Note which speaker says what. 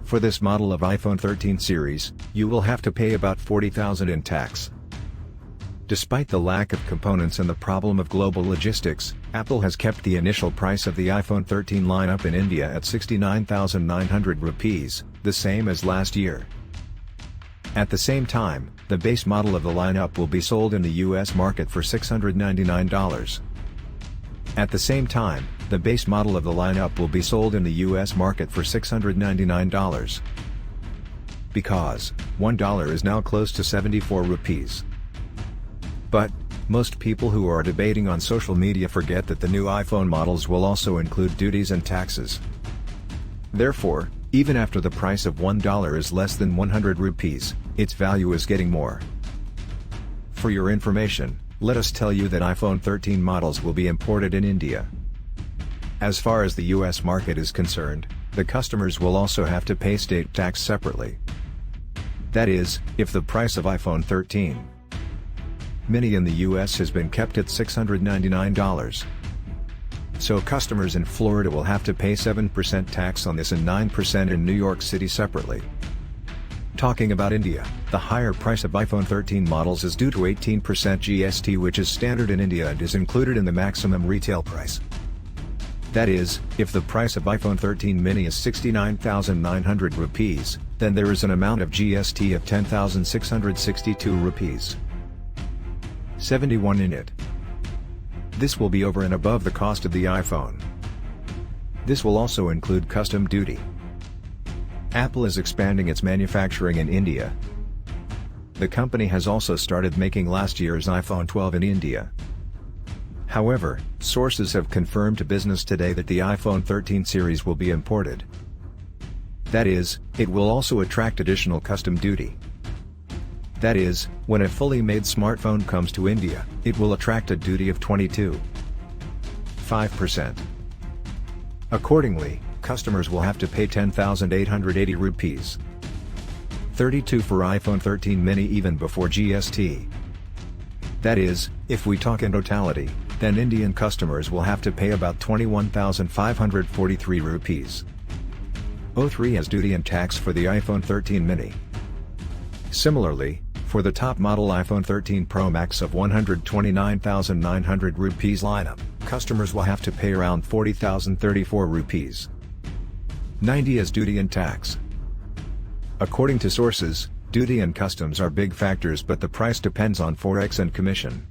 Speaker 1: For this model of iPhone 13 series, you will have to pay about $40,000 in tax. Despite the lack of components and the problem of global logistics, Apple has kept the initial price of the iPhone 13 lineup in India at 69,900 rupees, the same as last year. At the same time, the base model of the lineup will be sold in the US market for $699. At the same time, the base model of the lineup will be sold in the US market for $699. Because $1 is now close to 74 rupees. But, most people who are debating on social media forget that the new iPhone models will also include duties and taxes. Therefore, even after the price of $1 is less than 100 rupees, its value is getting more. For your information, let us tell you that iPhone 13 models will be imported in India. As far as the US market is concerned, the customers will also have to pay state tax separately. That is, if the price of iPhone 13 mini in the US has been kept at $699. So customers in Florida will have to pay 7% tax on this and 9% in New York City separately. Talking about India, the higher price of iPhone 13 models is due to 18% GST, which is standard in India and is included in the maximum retail price. That is, if the price of iPhone 13 mini is 69,900 rupees, then there is an amount of GST of 10,662 rupees. 71 in it. This will be over and above the cost of the iPhone. This will also include custom duty. Apple is expanding its manufacturing in India. The company has also started making last year's iPhone 12 in India. However, sources have confirmed to Business Today that the iPhone 13 series will be imported. That is, it will also attract additional custom duty. That is, when a fully made smartphone comes to India, it will attract a duty of 22.5%. Accordingly, customers will have to pay 10,880 rupees. 32 for iPhone 13 mini even before GST. That is, if we talk in totality, then Indian customers will have to pay about 21,543 rupees. 03 as duty and tax for the iPhone 13 mini. Similarly, for the top model iPhone 13 Pro Max of 129,900 rupees lineup, customers will have to pay around 40,034 rupees. 90 as duty and tax. According to sources, duty and customs are big factors, but the price depends on forex and commission.